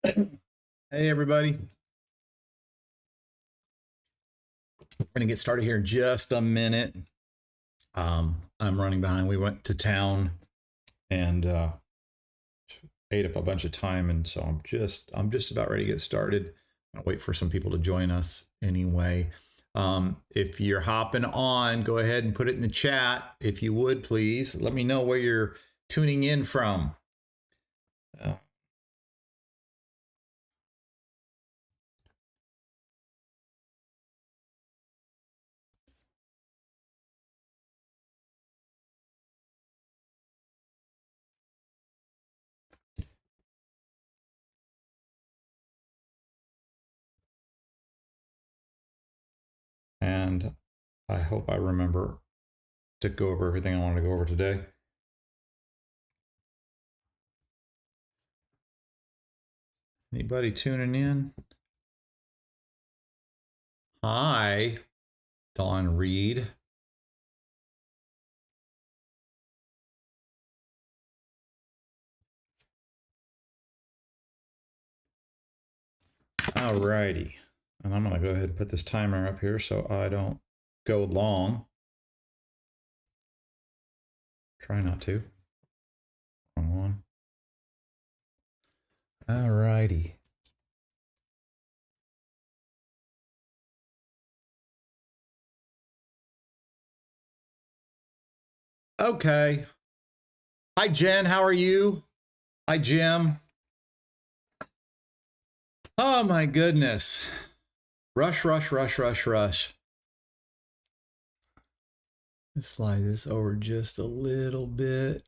Hey, everybody. We're going to get started here in just a minute. I'm running behind. We went to town and ate up a bunch of time, and so I'm just about ready to get started. I'll wait for some people to join us anyway. If you're hopping on, go ahead and put it in the chat if you would, please. Let me know where you're tuning in from. And I hope I remember to go over everything I wanted to go over today. Anybody tuning in? Hi, Dawn Reed. All righty. And I'm going to go ahead and put this timer up here so I don't go long. Try not to. Wrong one. All righty. Okay. Hi, Jen. How are you? Hi, Jim. Oh, my goodness. Rush, rush, rush, rush, rush. Let's slide this over just a little bit.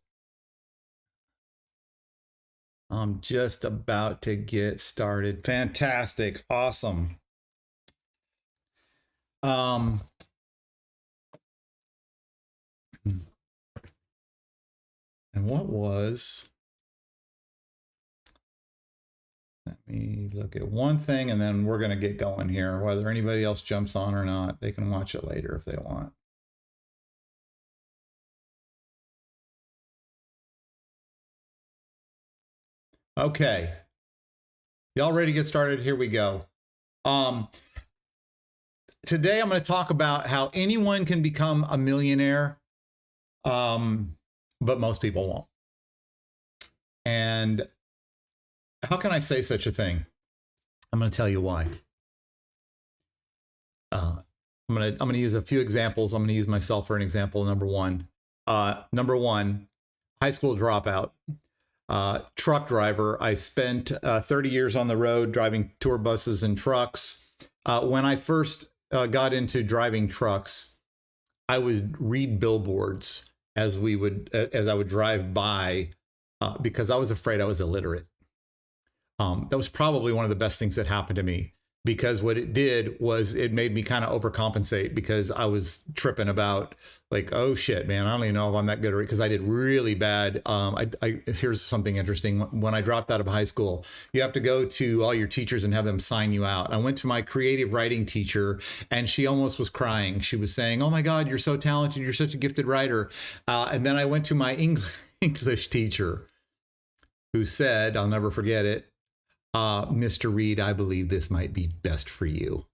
I'm just about to get started. Fantastic. Awesome. And what was... Let me look at one thing and then we're going to get going here. Whether anybody else jumps on or not, they can watch it later if they want. Okay. Y'all ready to get started? Here we go. Today I'm going to talk about how anyone can become a millionaire, but most people won't. And how can I say such a thing? I'm going to tell you why. I'm going to use a few examples. I'm going to use myself for an example. Number one, high school dropout, truck driver. I spent 30 years on the road driving tour buses and trucks. When I first got into driving trucks, I would read billboards as I would drive by because I was afraid I was illiterate. That was probably one of the best things that happened to me, because what it did was it made me kind of overcompensate, because I was tripping about like, oh shit, man, I don't even know if I'm that good at it, because I did really bad. Here's something interesting. When I dropped out of high school, you have to go to all your teachers and have them sign you out. I went to my creative writing teacher and she almost was crying. She was saying, oh my God, you're so talented. You're such a gifted writer. And then I went to my English teacher, who said, I'll never forget it, Mr. Reed, I believe this might be best for you.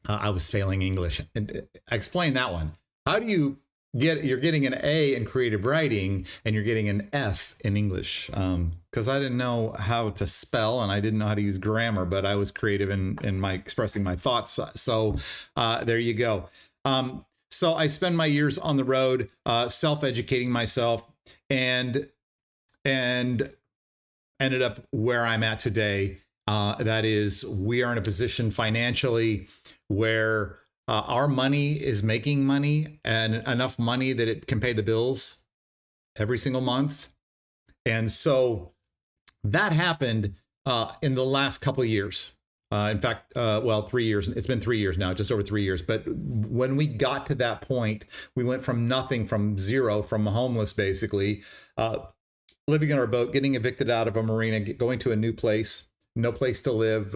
I was failing English. And I explained that one. How do you you're getting an A in creative writing and you're getting an F in English? Because I didn't know how to spell and I didn't know how to use grammar, but I was creative in my expressing my thoughts. So there you go. So I spend my years on the road, self-educating myself, and ended up where I'm at today. That is, we are in a position financially where our money is making money, and enough money that it can pay the bills every single month. And so that happened in the last couple of years. In fact, 3 years. It's been 3 years now, just over 3 years. But when we got to that point, we went from nothing, from zero, from homeless, basically, living in our boat, getting evicted out of a marina, going to a new place, no place to live.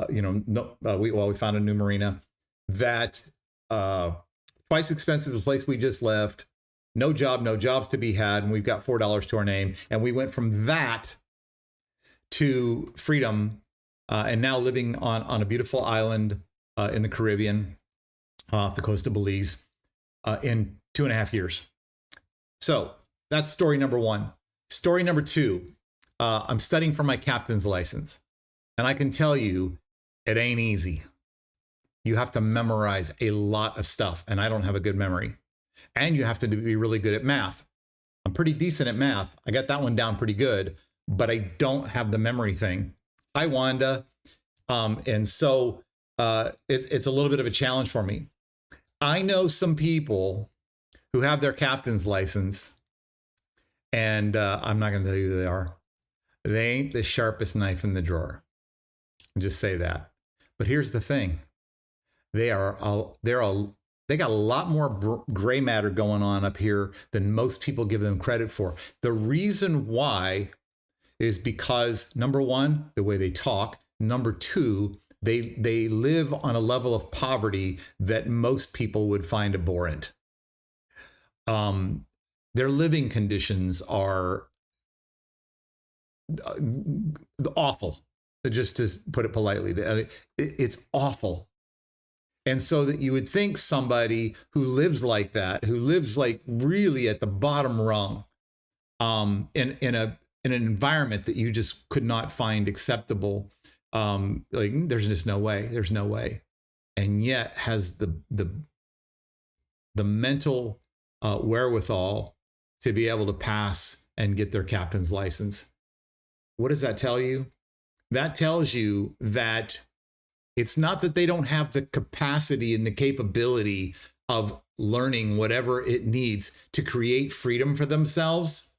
We found a new marina that twice expensive as the place we just left. No jobs to be had, and we've got $4 to our name. And we went from that to freedom, and now living on a beautiful island in the Caribbean, off the coast of Belize, in 2.5 years. So that's story number one. Story number two, I'm studying for my captain's license. And I can tell you, it ain't easy. You have to memorize a lot of stuff, and I don't have a good memory. And you have to be really good at math. I'm pretty decent at math. I got that one down pretty good, but I don't have the memory thing. Hi, Wanda. And so it's a little bit of a challenge for me. I know some people who have their captain's license, and I'm not going to tell you who they are. They ain't the sharpest knife in the drawer. I'll just say that. But here's the thing. They got a lot more gray matter going on up here than most people give them credit for. The reason why is because, number one, the way they talk. Number two, they live on a level of poverty that most people would find abhorrent. Their living conditions are awful, just to put it politely. It's awful. And so that you would think somebody who lives like that, who lives like really at the bottom rung, in an environment that you just could not find acceptable, like there's just no way, there's no way, and yet has the mental wherewithal to be able to pass and get their captain's license. What does that tell you? That tells you that it's not that they don't have the capacity and the capability of learning whatever it needs to create freedom for themselves.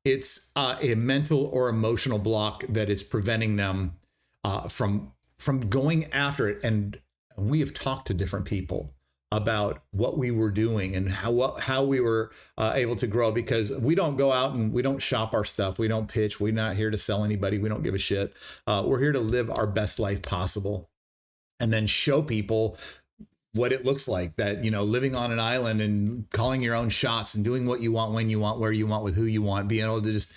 It's a mental or emotional block that is preventing them from going after it. And we have talked to different people about what we were doing and how we were able to grow, because we don't go out and we don't shop our stuff. We don't pitch. We're not here to sell anybody. We don't give a shit. We're here to live our best life possible and then show people what it looks like, that, you know, living on an island and calling your own shots and doing what you want, when you want, where you want, with who you want, being able to just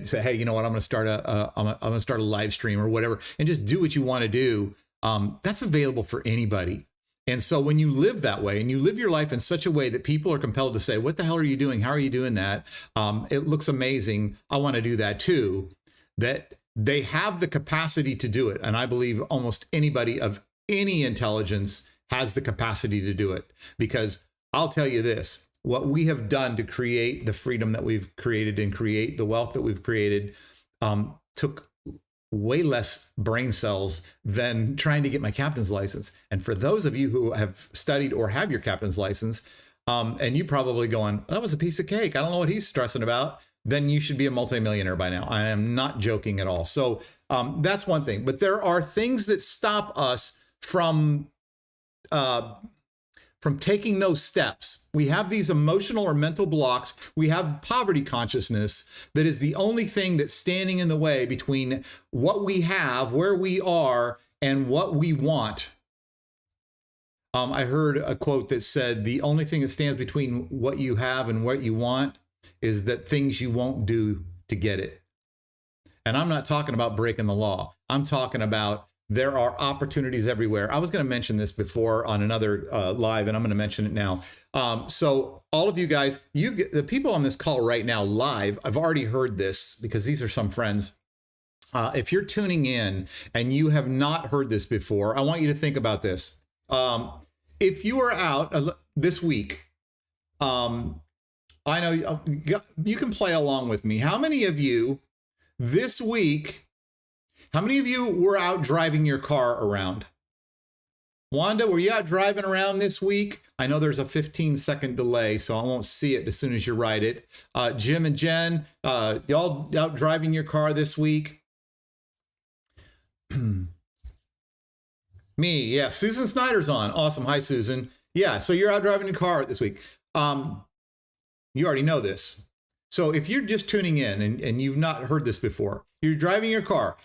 say, hey, you know what, I'm going to start a live stream or whatever, and just do what you want to do. That's available for anybody. And so when you live that way and you live your life in such a way that people are compelled to say, what the hell are you doing? How are you doing that? It looks amazing. I want to do that too. That they have the capacity to do it. And I believe almost anybody of any intelligence has the capacity to do it, because I'll tell you this, what we have done to create the freedom that we've created and create the wealth that we've created took way less brain cells than trying to get my captain's license. And for those of you who have studied or have your captain's license, and you probably going, that was a piece of cake, I don't know what he's stressing about, then you should be a multimillionaire by now. I am not joking at all. So that's one thing. But there are things that stop us from taking those steps. We have these emotional or mental blocks. We have poverty consciousness that is the only thing that's standing in the way between what we have, where we are, and what we want. I heard a quote that said, the only thing that stands between what you have and what you want is that things you won't do to get it. And I'm not talking about breaking the law. I'm talking about there are opportunities everywhere. I was going to mention this before on another live, and I'm going to mention it now. So all of you guys, the people on this call right now live, I've already heard this because these are some friends. If you're tuning in and you have not heard this before, I want you to think about this. If you are out this week, I know you can play along with me. How many of you this week, how many of you were out driving your car around? Wanda, were you out driving around this week? I know there's a 15-second delay, so I won't see it as soon as you write it. Jim and Jen, y'all out driving your car this week? Me, yeah. Susan Snyder's on. Awesome. Hi, Susan. Yeah, so you're out driving your car this week. You already know this. So if you're just tuning in and you've not heard this before, you're driving your car.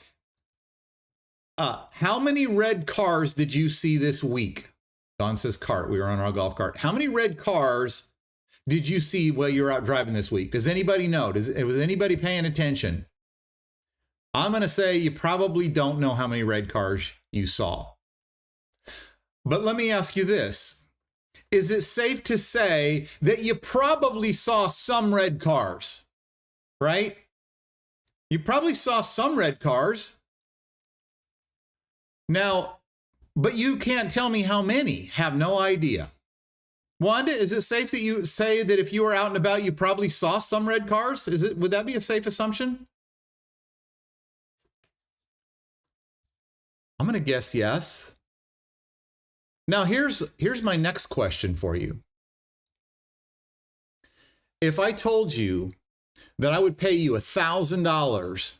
How many red cars did you see this week? Don says cart. We were on our golf cart. How many red cars did you see while you were out driving this week? Does anybody know? Was anybody paying attention? I'm going to say you probably don't know how many red cars you saw. But let me ask you this. Is it safe to say that you probably saw some red cars, right? You probably saw some red cars. Now, but you can't tell me how many. Have no idea. Wanda, is it safe that you say that if you were out and about, you probably saw some red cars? Would that be a safe assumption? I'm going to guess yes. Now, here's my next question for you. If I told you that I would pay you $1,000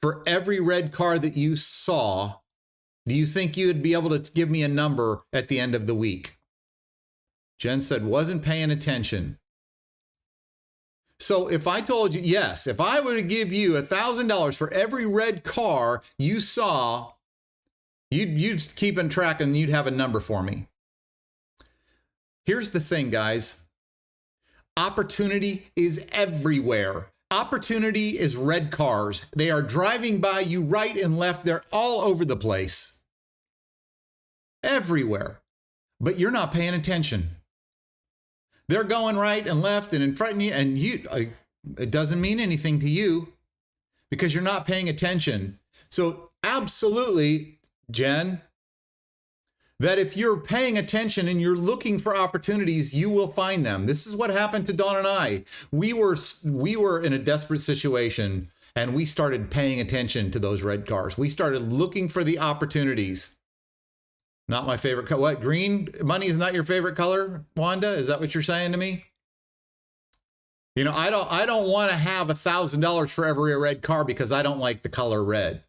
for every red car that you saw, do you think you would be able to give me a number at the end of the week? Jen said, wasn't paying attention. So if I told you, yes, if I were to give you $1,000 for every red car you saw, you'd keep on track and you'd have a number for me. Here's the thing, guys. Opportunity is everywhere. Opportunity is red cars. They are driving by you right and left. They're all over the place. Everywhere. But you're not paying attention. They're going right and left and in front of you, and it doesn't mean anything to you because you're not paying attention. So absolutely, Jen, that if you're paying attention and you're looking for opportunities, you will find them. This is what happened to Dawn and I. We were in a desperate situation and we started paying attention to those red cars. We started looking for the opportunities. Not my favorite color. What? Green money is not your favorite color, Wanda? Is that what you're saying to me? You know, I don't want to have $1,000 for every red car because I don't like the color red.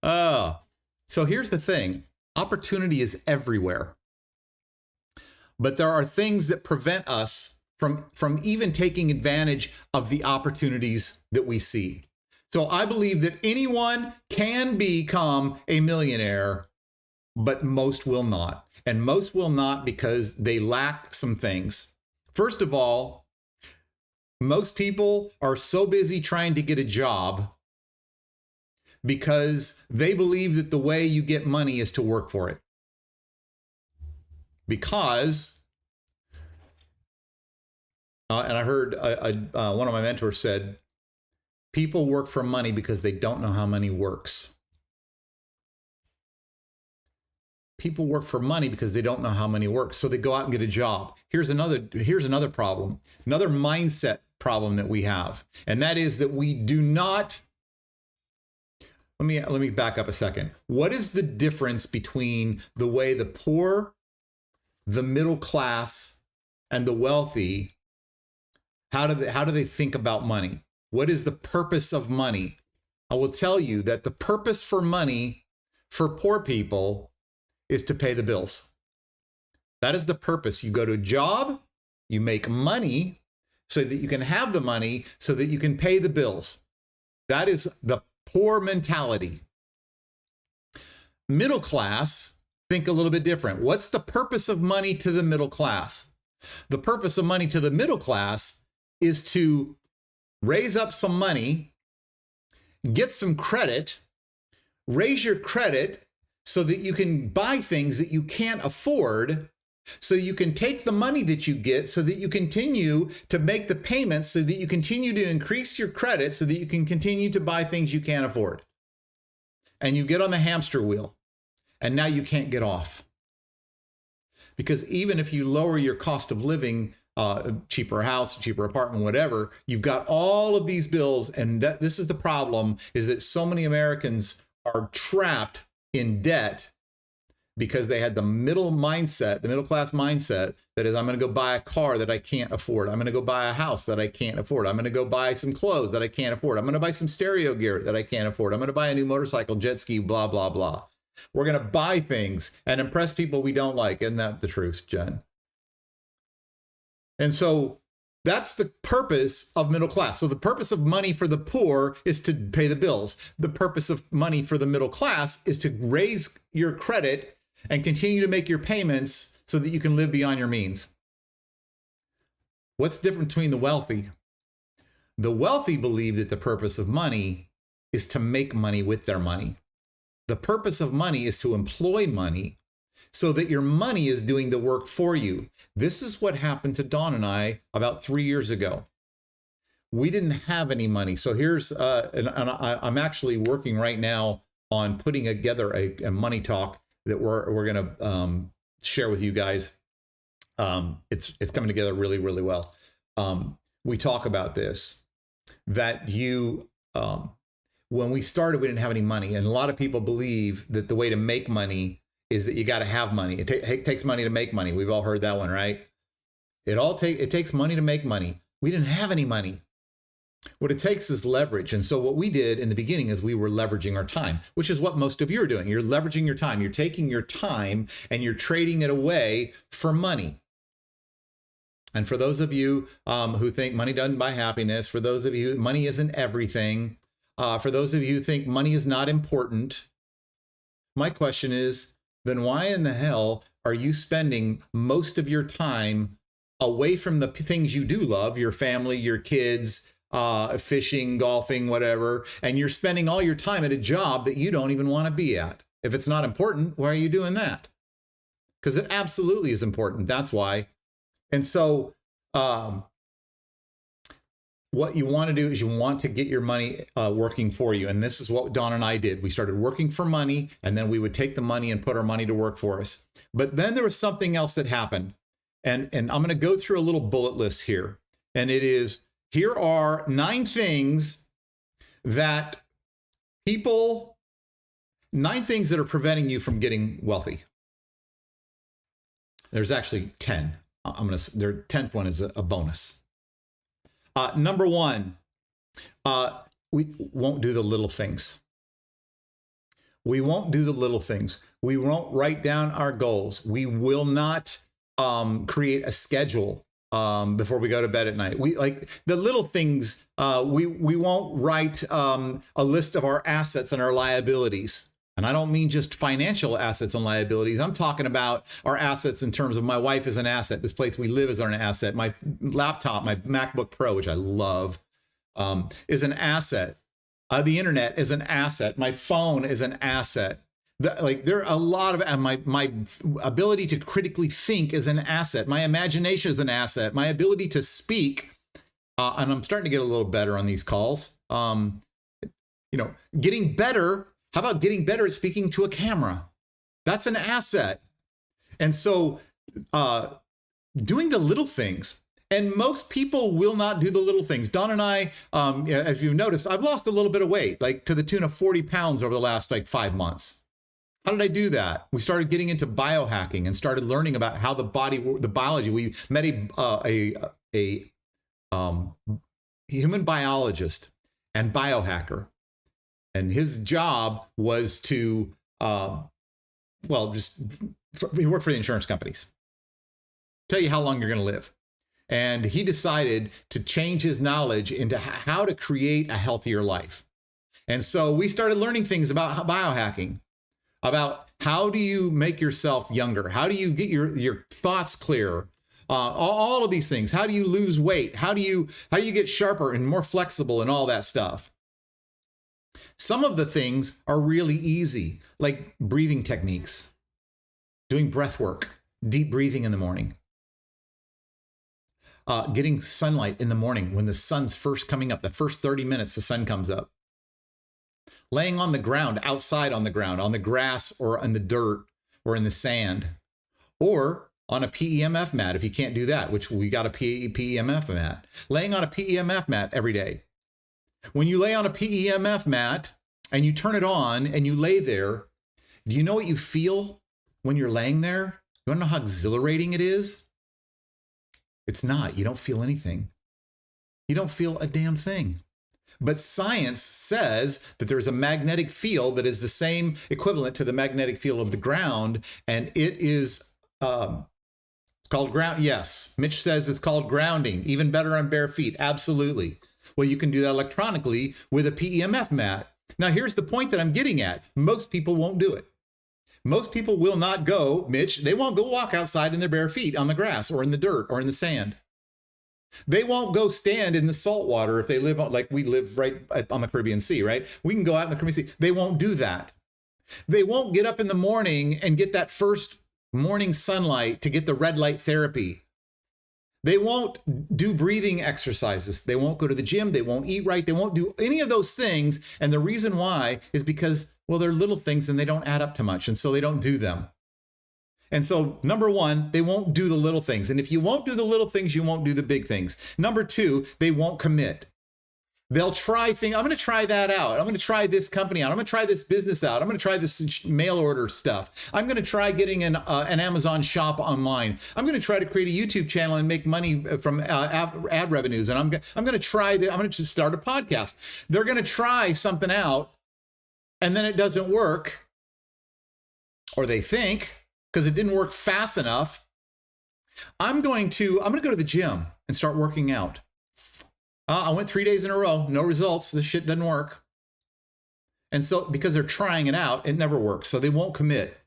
So here's the thing. Opportunity is everywhere. But there are things that prevent us from even taking advantage of the opportunities that we see. So I believe that anyone can become a millionaire, but most will not. And most will not because they lack some things. First of all, most people are so busy trying to get a job because they believe that the way you get money is to work for it. Because, and I heard one of my mentors said, people work for money because they don't know how money works. People work for money because they don't know how money works. So they go out and get a job. Here's another problem, another mindset problem that we have. And that is that we do not, let me back up a second. What is the difference between the way the poor, the middle class, and the wealthy, how do they think about money? What is the purpose of money? I will tell you that the purpose for money for poor people is to pay the bills. That is the purpose. You go to a job, you make money so that you can have the money so that you can pay the bills. That is the poor mentality. Middle class, think a little bit different. What's the purpose of money to the middle class? The purpose of money to the middle class is to raise up some money, get some credit, raise your credit so that you can buy things that you can't afford, so you can take the money that you get so that you continue to make the payments, so that you continue to increase your credit so that you can continue to buy things you can't afford. And you get on the hamster wheel and now you can't get off. Because even if you lower your cost of living, cheaper house, cheaper apartment, whatever, you've got all of these bills. And this is the problem, is that so many Americans are trapped in debt because they had the middle class mindset that is, I'm going to go buy a car that I can't afford. I'm going to go buy a house that I can't afford. I'm going to go buy some clothes that I can't afford. I'm going to buy some stereo gear that I can't afford. I'm going to buy a new motorcycle, jet ski, blah, blah, blah. We're going to buy things and impress people we don't like. Isn't that the truth, Jen? And so that's the purpose of middle class. So the purpose of money for the poor is to pay the bills. The purpose of money for the middle class is to raise your credit and continue to make your payments so that you can live beyond your means. What's different between the wealthy? The wealthy believe that the purpose of money is to make money with their money. The purpose of money is to employ money so that your money is doing the work for you. This is what happened to Dawn and I about 3 years ago. We didn't have any money. So here's, I'm actually working right now on putting together a money talk that we're going to share with you guys. It's coming together really, really well. We talk about this, that when we started, we didn't have any money. And a lot of people believe that the way to make money is that you got to have money. It takes money to make money. We've all heard that one, right? It takes money to make money. We didn't have any money. What it takes is leverage. And so what we did in the beginning is we were leveraging our time, which is what most of you are doing. You're leveraging your time. You're taking your time and you're trading it away for money. And for those of you who think money doesn't buy happiness, for those of you, money isn't everything, for those of you who think money is not important, my question is, then why in the hell are you spending most of your time away from the things you do love, your family, your kids, fishing, golfing, whatever, and you're spending all your time at a job that you don't even want to be at? If it's not important, why are you doing that? Because it absolutely is important. That's why. And so what you want to do is you want to get your money working for you. And this is what Dawn and I did. We started working for money, and then we would take the money and put our money to work for us. But then there was something else that happened. And I'm going to go through a little bullet list here. And it is, here are 9 things that are preventing you from getting wealthy. There's actually 10. Their 10th one is a bonus. Number 1, we won't do the little things. We won't do the little things. We won't write down our goals. We will not create a schedule before we go to bed at night. We like the little things. We won't write a list of our assets and our liabilities. And I don't mean just financial assets and liabilities. I'm talking about our assets in terms of my wife is an asset. This place we live is an asset. My laptop, my MacBook Pro, which I love, is an asset. The internet is an asset. My phone is an asset. There are a lot of, my ability to critically think is an asset. My imagination is an asset. My ability to speak, and I'm starting to get a little better on these calls. Getting better. How about getting better at speaking to a camera? That's an asset. And so doing the little things, and most people will not do the little things. Dawn and I, as you've noticed, I've lost a little bit of weight, like to the tune of 40 pounds over the last 5 months. How did I do that? We started getting into biohacking and started learning about how the biology. We met a human biologist and biohacker. And his job was to, he worked for the insurance companies. Tell you how long you're going to live. And he decided to change his knowledge into how to create a healthier life. And so we started learning things about biohacking, about how do you make yourself younger? How do you get your thoughts clearer? All of these things. How do you lose weight? How do you get sharper and more flexible and all that stuff? Some of the things are really easy, like breathing techniques, doing breath work, deep breathing in the morning, getting sunlight in the morning when the sun's first coming up, the first 30 minutes the sun comes up, laying on the ground, outside on the ground, on the grass or in the dirt or in the sand, or on a PEMF mat if you can't do that, which we got a PEMF mat, laying on a PEMF mat every day. When you lay on a PEMF mat and you turn it on and you lay there, do you know what you feel when you're laying there? You want to know how exhilarating it is? It's not. You don't feel anything. You don't feel a damn thing. But science says that there's a magnetic field that is the same equivalent to the magnetic field of the ground, and it is called ground. Yes, Mitch says it's called grounding. Even better on bare feet. Absolutely. Well, you can do that electronically with a PEMF mat. Now, here's the point that I'm getting at. Most people won't do it. Most people will not go, Mitch, they won't go walk outside in their bare feet on the grass or in the dirt or in the sand. They won't go stand in the salt water if they live on, like we live right on the Caribbean Sea, right? We can go out in the Caribbean Sea. They won't do that. They won't get up in the morning and get that first morning sunlight to get the red light therapy. They won't do breathing exercises. They won't go to the gym. They won't eat right. They won't do any of those things. And the reason why is because, well, they're little things and they don't add up to much. And so they don't do them. And so number one, they won't do the little things. And if you won't do the little things, you won't do the big things. Number two, they won't commit. They'll try things. I'm going to try that out. I'm going to try this company out. I'm going to try this business out. I'm going to try this mail order stuff. I'm going to try getting an Amazon shop online. I'm going to try to create a YouTube channel and make money from ad revenues. And I'm going to try that. I'm going to just start a podcast. They're going to try something out, and then it doesn't work, or they think because it didn't work fast enough. I'm going to go to the gym and start working out. I went 3 days in a row, no results. This shit doesn't work. And so because they're trying it out, it never works. So they won't commit.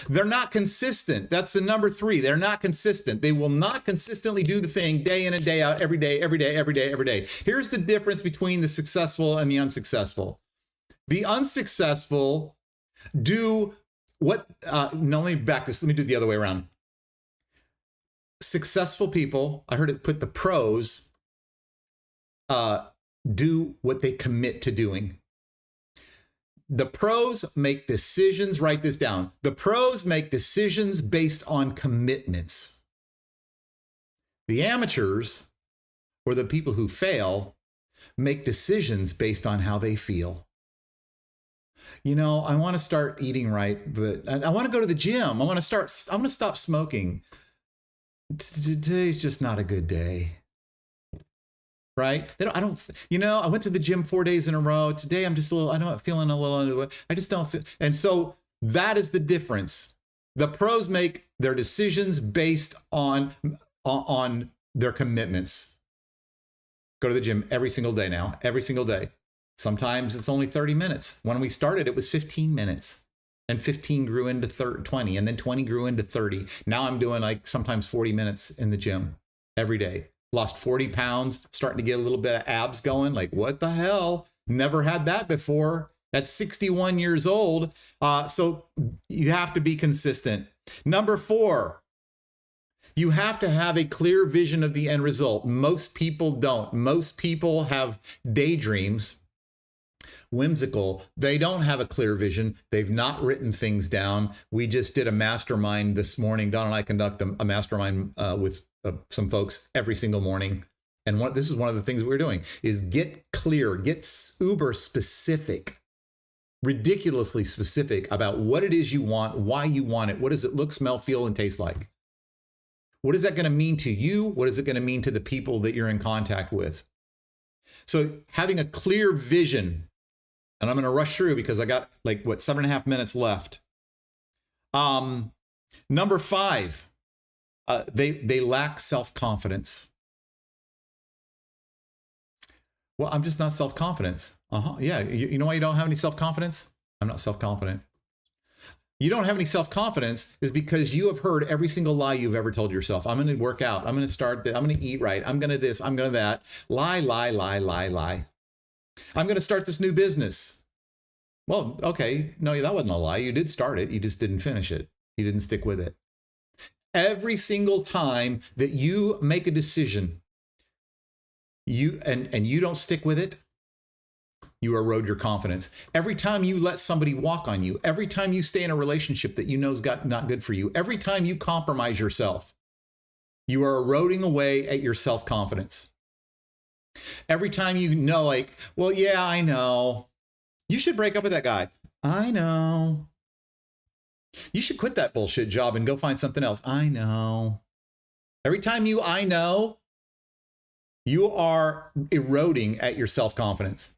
They're not consistent. That's the number three. They're not consistent. They will not consistently do the thing day in and day out, every day, every day, every day, every day. Here's the difference between the successful and the unsuccessful. The unsuccessful do what, no, let me back this. Let me do it the other way around. Successful people, I heard it put the pros, do what they commit to doing. The pros make decisions, write this down. The pros make decisions based on commitments. The amateurs, or the people who fail, make decisions based on how they feel. You know, I want to start eating right, but I want to go to the gym. I'm going to stop smoking. Today's just not a good day. Right? I went to the gym 4 days in a row. Today, I'm just feeling a little under the way. I just don't feel. And so that is the difference. The pros make their decisions based on their commitments. Go to the gym every single day now, every single day. Sometimes it's only 30 minutes. When we started, it was 15 minutes. And 15 grew into 20, and then 20 grew into 30. Now I'm doing like sometimes 40 minutes in the gym every day. Lost 40 pounds, starting to get a little bit of abs going. Like, what the hell? Never had that before. At 61 years old. So you have to be consistent. Number four, you have to have a clear vision of the end result. Most people don't. Most people have daydreams. Whimsical. They don't have a clear vision. They've not written things down. We just did a mastermind this morning. Don and I conduct a mastermind with some folks every single morning. And this is one of the things we're doing is get clear, get uber specific, ridiculously specific about what it is you want, why you want it. What does it look, smell, feel, and taste like? What is that going to mean to you? What is it going to mean to the people that you're in contact with? So having a clear vision, and I'm going to rush through because I got 7.5 minutes left. Number five, they lack self-confidence. Well, I'm just not self-confident. Yeah. You know why you don't have any self-confidence? I'm not self-confident. You don't have any self-confidence is because you have heard every single lie you've ever told yourself. I'm going to work out. I'm going to start that. I'm going to eat right. I'm going to this. I'm going to that. Lie, lie, lie, lie, lie. I'm going to start this new business. Well, okay. No, that wasn't a lie. You did start it. You just didn't finish it. You didn't stick with it. Every single time that you make a decision, you don't stick with it, you erode your confidence. Every time you let somebody walk on you, every time you stay in a relationship that you know is not good for you, every time you compromise yourself, you are eroding away at your self-confidence. Every time you know, like, well, yeah, I know. You should break up with that guy. I know. You should quit that bullshit job and go find something else. I know. Every time I know, you are eroding at your self-confidence.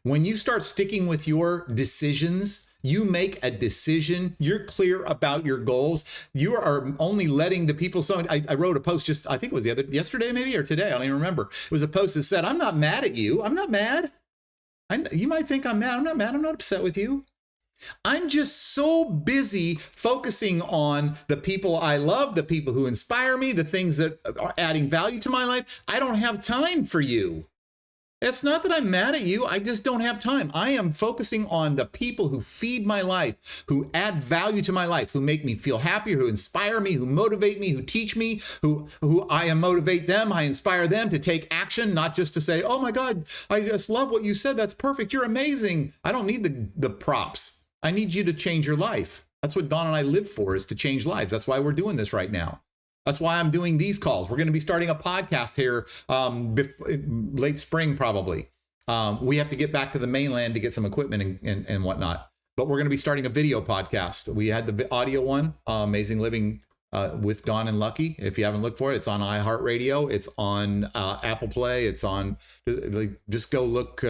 When you start sticking with your decisions, you make a decision, you're clear about your goals. You are only letting the people. So I wrote a post just, I think it was yesterday maybe, or today. I don't even remember. It was a post that said, I'm not mad at you. I'm not mad. You might think I'm mad. I'm not mad. I'm not upset with you. I'm just so busy focusing on the people I love, the people who inspire me, the things that are adding value to my life. I don't have time for you. It's not that I'm mad at you. I just don't have time. I am focusing on the people who feed my life, who add value to my life, who make me feel happier, who inspire me, who motivate me, who teach me, who I motivate them. I inspire them to take action, not just to say, oh my God, I just love what you said. That's perfect. You're amazing. I don't need the props. I need you to change your life. That's what Dawn and I live for, is to change lives. That's why we're doing this right now. That's why I'm doing these calls. We're going to be starting a podcast here late spring, probably. We have to get back to the mainland to get some equipment and whatnot. But we're going to be starting a video podcast. We had the audio one, Amazing Living with Dawn and Lucky. If you haven't looked for it, it's on iHeartRadio. It's on Apple Play. It's on, just go look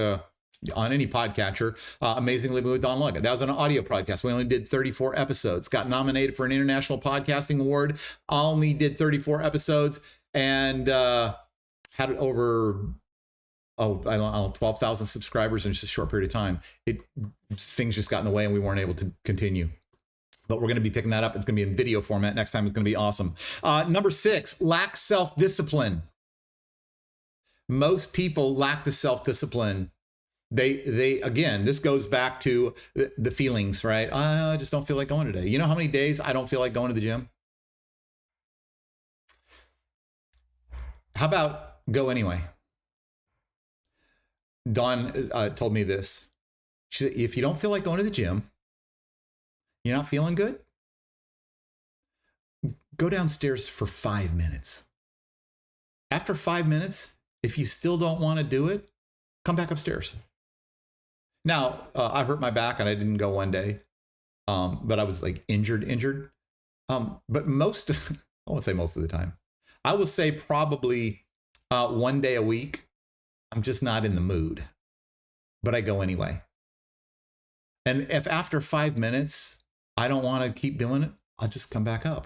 on any podcatcher. Amazing Living with Dawn Lucky. That was an audio podcast. We only did 34 episodes. Got nominated for an International Podcasting Award. Only did 34 episodes and had over, I don't know, 12,000 subscribers in just a short period of time. Things just got in the way and we weren't able to continue. But we're going to be picking that up. It's going to be in video format. Next time it's going to be awesome. Number 6, lack self-discipline. Most people lack the self-discipline. They again, this goes back to the feelings, right? I just don't feel like going today. You know how many days I don't feel like going to the gym? How about go anyway? Dawn told me this. She said, if you don't feel like going to the gym, you're not feeling good, go downstairs for 5 minutes. After 5 minutes, if you still don't want to do it, come back upstairs. Now, I hurt my back and I didn't go one day, but I was like injured. But most, I won't say most of the time. I will say probably one day a week. I'm just not in the mood, but I go anyway. And if after 5 minutes, I don't want to keep doing it, I'll just come back up.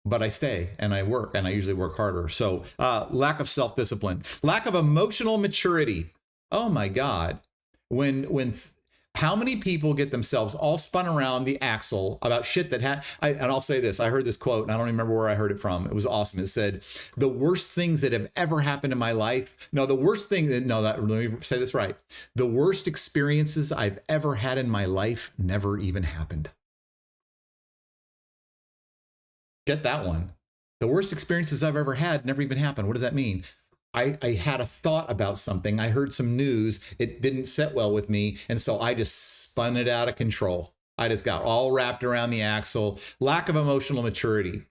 But I stay and I work, and I usually work harder. So lack of self-discipline, lack of emotional maturity. Oh my God. How many people get themselves all spun around the axle about shit that and I'll say this, I heard this quote and I don't remember where I heard it from. It was awesome. It said, the worst things that have ever happened in my life. No, let me say this right. The worst experiences I've ever had in my life never even happened. Get that one. The worst experiences I've ever had never even happened. What does that mean? I had a thought about something. I heard some news. It didn't sit well with me. And so I just spun it out of control. I just got all wrapped around the axle. Lack of emotional maturity.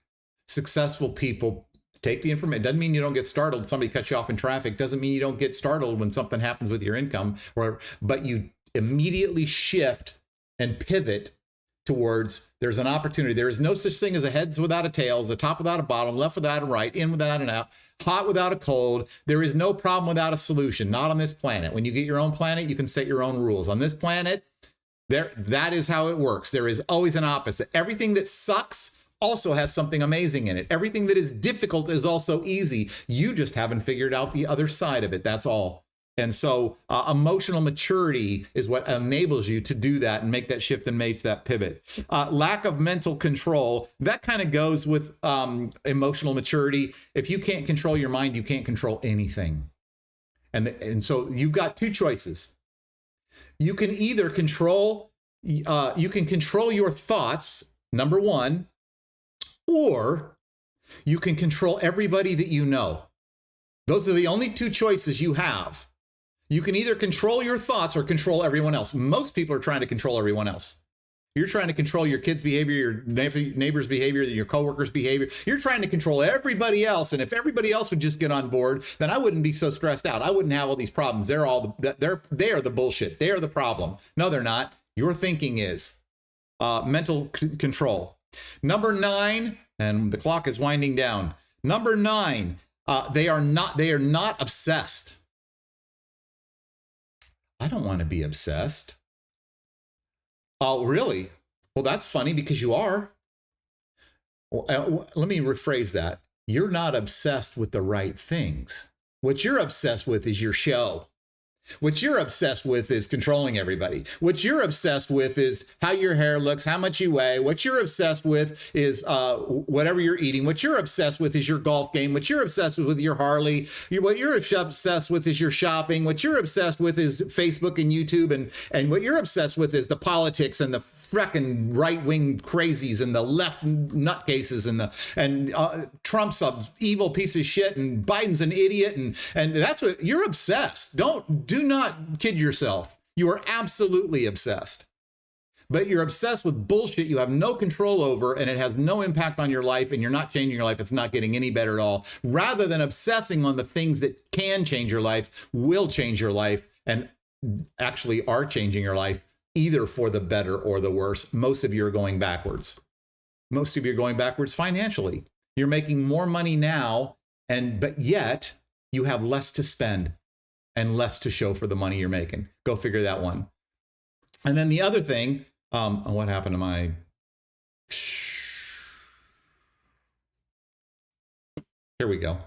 Successful people take the information. Doesn't mean you don't get startled when somebody cuts you off in traffic. Doesn't mean you don't get startled when something happens with your income, but you immediately shift and pivot towards, there's an opportunity. There is no such thing as a heads without a tails, a top without a bottom, left without a right, in without an out, hot without a cold. There is no problem without a solution, not on this planet. When you get your own planet, you can set your own rules. On this planet, that is how it works. There is always an opposite. Everything that sucks also has something amazing in it. Everything that is difficult is also easy. You just haven't figured out the other side of it. That's all. And so emotional maturity is what enables you to do that and make that shift and make that pivot. Lack of mental control, that kind of goes with emotional maturity. If you can't control your mind, you can't control anything. And so you've got two choices. You can either control your thoughts, number one, or you can control everybody that you know. Those are the only two choices you have. You can either control your thoughts or control everyone else. Most people are trying to control everyone else. You're trying to control your kids' behavior, your neighbor's behavior, your coworkers' behavior. You're trying to control everybody else. And if everybody else would just get on board, then I wouldn't be so stressed out. I wouldn't have all these problems. They are the bullshit. They are the problem. No, they're not. Your thinking is mental control. Number 9, and the clock is winding down. Number 9, they are not obsessed. I don't want to be obsessed. Oh, really? Well, that's funny because you are. Let me rephrase that. You're not obsessed with the right things. What you're obsessed with is your show. What you're obsessed with is controlling everybody. What you're obsessed with is how your hair looks, how much you weigh. What you're obsessed with is whatever you're eating. What you're obsessed with is your golf game. What you're obsessed with your Harley. What you're obsessed with is your shopping. What you're obsessed with is Facebook and YouTube. And what you're obsessed with is the politics and the frickin' right-wing crazies and the left nutcases and Trump's a evil piece of shit and Biden's an idiot. And that's what you're obsessed. Do not kid yourself. You are absolutely obsessed. But you're obsessed with bullshit you have no control over, and it has no impact on your life, and you're not changing your life. It's not getting any better at all. Rather than obsessing on the things that can change your life, will change your life, and actually are changing your life, either for the better or the worse. Most of you are going backwards. Most of you are going backwards financially. You're making more money now, but yet you have less to spend and less to show for the money you're making. Go figure that one. And then the other thing, what happened to my... Here we go.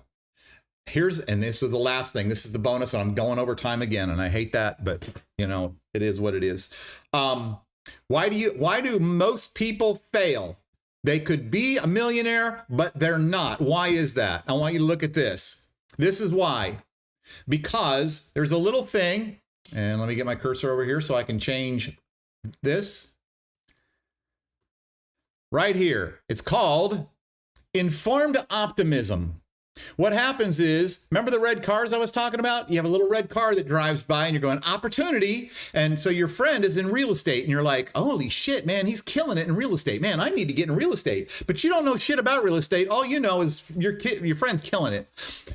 And this is the last thing. This is the bonus, and I'm going over time again, and I hate that, but it is what it is. Why do most people fail? They could be a millionaire, but they're not. Why is that? I want you to look at this. This is why. Because there's a little thing, and let me get my cursor over here so I can change this. Right here. It's called informed optimism. What happens is, remember the red cars I was talking about? You have a little red car that drives by and you're going, opportunity. And so your friend is in real estate and you're like, holy shit, man, he's killing it in real estate. Man, I need to get in real estate. But you don't know shit about real estate. All you know is your friend's killing it.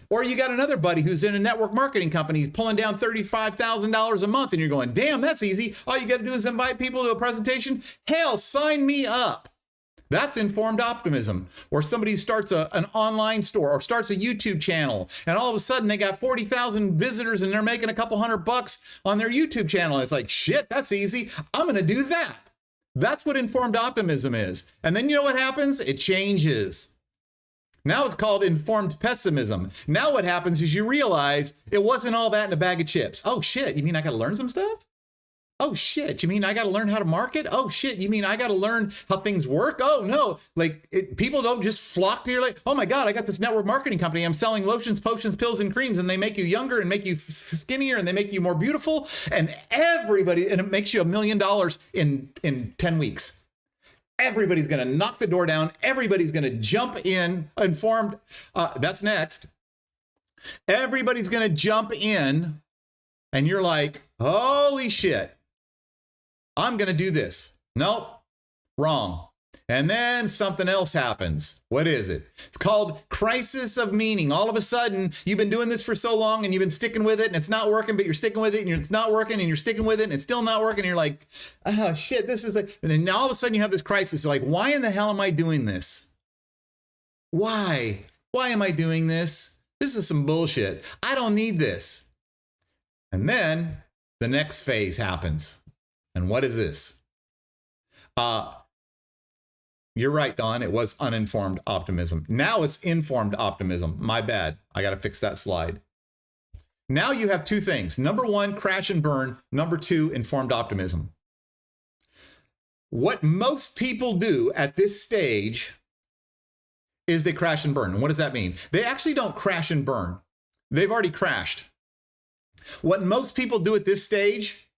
Or you got another buddy who's in a network marketing company, he's pulling down $35,000 a month and you're going, damn, that's easy. All you got to do is invite people to a presentation. Hell, sign me up. That's informed optimism. Or somebody starts an online store or starts a YouTube channel and all of a sudden they got 40,000 visitors and they're making a couple $100 on their YouTube channel. It's like, shit, that's easy. I'm going to do that. That's what informed optimism is. And then you know what happens? It changes. Now it's called informed pessimism. Now what happens is you realize it wasn't all that in a bag of chips. Oh shit, you mean I got to learn some stuff? Oh shit, you mean I got to learn how to market? Oh shit, you mean I got to learn how things work? Oh no, people don't just flock to your like, oh my God, I got this network marketing company. I'm selling lotions, potions, pills, and creams, and they make you younger and make you skinnier and they make you more beautiful. And it makes you $1 million in 10 weeks. Everybody's going to knock the door down. Everybody's going to jump in informed. That's next. Everybody's going to jump in and you're like, holy shit. I'm going to do this. Nope, wrong. And then something else happens. What is it? It's called crisis of meaning. All of a sudden, you've been doing this for so long and you've been sticking with it and it's not working, but you're sticking with it and it's not working and you're sticking with it and it's still not working. And you're like, oh shit, this is like, and then now all of a sudden you have this crisis. You're like, why in the hell am I doing this? Why? Why am I doing this? This is some bullshit. I don't need this. And then the next phase happens. And what is this? You're right, Don. It was uninformed optimism. Now it's informed optimism. My bad. I got to fix that slide. Now you have two things. Number one, crash and burn. Number two, informed optimism. What most people do at this stage is they crash and burn. And what does that mean? They actually don't crash and burn. They've already crashed. What most people do at this stage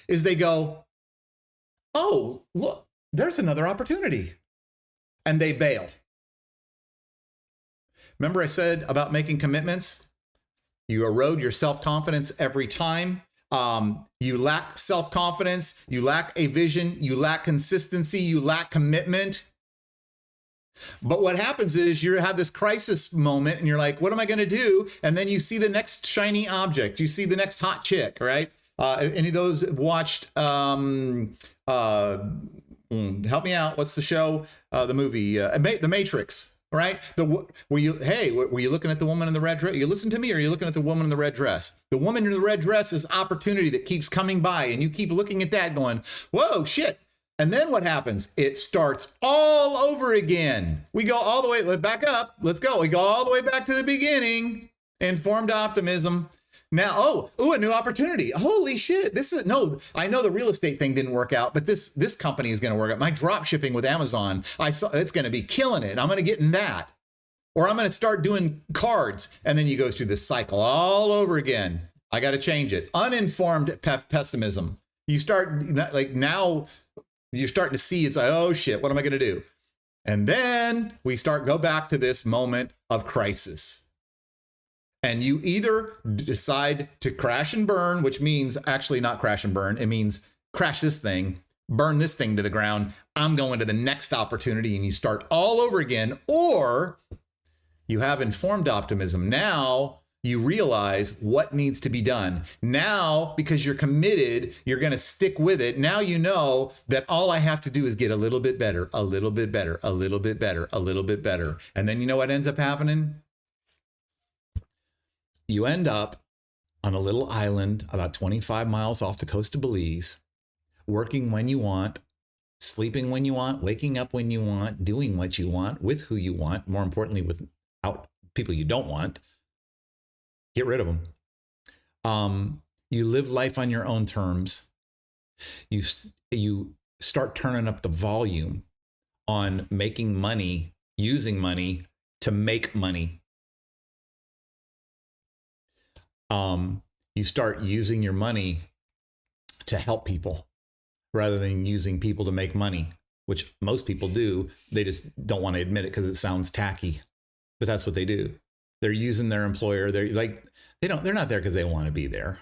is they go, oh, look, there's another opportunity. And they bail. Remember I said about making commitments? You erode your self-confidence every time. You lack self-confidence. You lack a vision. You lack consistency. You lack commitment. But what happens is you have this crisis moment and you're like, what am I going to do? And then you see the next shiny object. You see the next hot chick, right? Any of those have watched, help me out. What's the show? The movie, The Matrix, right? Were you looking at the woman in the red dress? You listen to me, or are you looking at the woman in the red dress? The woman in the red dress is opportunity that keeps coming by and you keep looking at that going, whoa, shit. And then what happens? It starts all over again. We go all the way, back up. Let's go. We go all the way back to the beginning. Informed optimism. a new opportunity. Holy shit. I know the real estate thing didn't work out, but this company is going to work out. My drop shipping with Amazon, it's going to be killing it. I'm going to get in that. Or I'm going to start doing cards. And then you go through this cycle all over again. I got to change it. Uninformed pessimism. You start like now you're starting to see it's like, oh shit, what am I going to do? And then we go back to this moment of crisis. And you either decide to crash and burn, which means actually not crash and burn. It means crash this thing, burn this thing to the ground. I'm going to the next opportunity, and you start all over again. Or you have informed optimism. Now you realize what needs to be done. Now, because you're committed, you're going to stick with it. Now you know that all I have to do is get a little bit better, a little bit better, a little bit better, a little bit better. And then you know what ends up happening? You end up on a little island about 25 miles off the coast of Belize, working when you want, sleeping when you want, waking up when you want, doing what you want, with who you want, more importantly, without people you don't want. Get rid of them. You live life on your own terms. You start turning up the volume on making money, using money to make money. You start using your money to help people rather than using people to make money, which most people do. They just don't want to admit it because it sounds tacky, but that's what they do. They're using their employer. They're not there because they want to be there.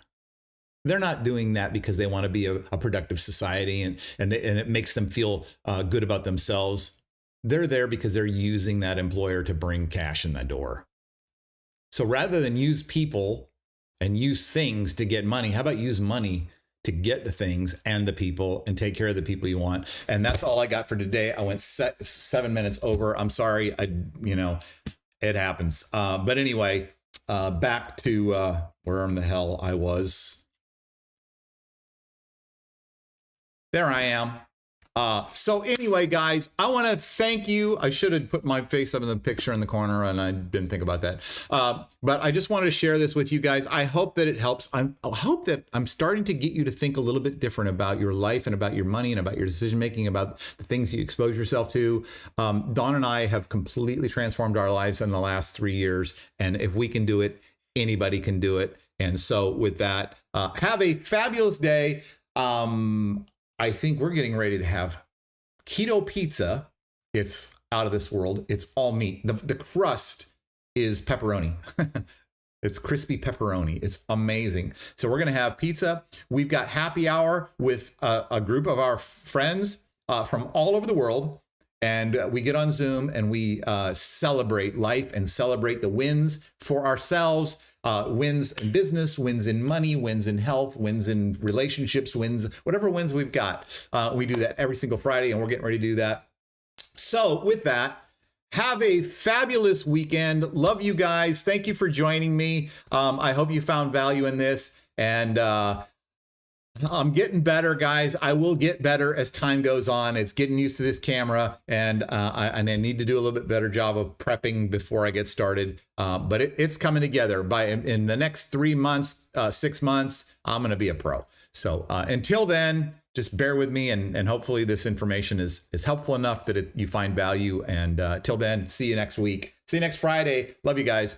They're not doing that because they want to be a productive society and it makes them feel good about themselves. They're there because they're using that employer to bring cash in the door. So rather than use people and use things to get money, how about use money to get the things and the people and take care of the people you want? And that's all I got for today. I went 7 minutes over. I'm sorry. It happens. But anyway, back to where in the hell I was. There I am. So anyway, guys, I want to thank you. I should have put my face up in the picture in the corner, and I didn't think about that. But I just wanted to share this with you guys. I hope that it helps. I hope that I'm starting to get you to think a little bit different about your life and about your money and about your decision making, about the things you expose yourself to. Dawn and I have completely transformed our lives in the last 3 years. And if we can do it, anybody can do it. And so with that, have a fabulous day. I think we're getting ready to have keto pizza. It's out of this world. It's all meat. The crust is pepperoni. It's crispy pepperoni. It's amazing. So we're going to have pizza. We've got happy hour with a group of our friends from all over the world. And we get on Zoom and we celebrate life and celebrate the wins for ourselves. Wins in business, wins in money, wins in health, wins in relationships, wins, whatever wins we've got. We do that every single Friday, and we're getting ready to do that. So with that, have a fabulous weekend. Love you guys. Thank you for joining me. I hope you found value in this. And I'm getting better, guys. I will get better as time goes on. It's getting used to this camera, and I need to do a little bit better job of prepping before I get started. But it's coming together. In the next 3 months, 6 months, I'm going to be a pro. So until then, just bear with me, and hopefully this information is helpful enough that you find value. And till then, see you next week. See you next Friday. Love you guys.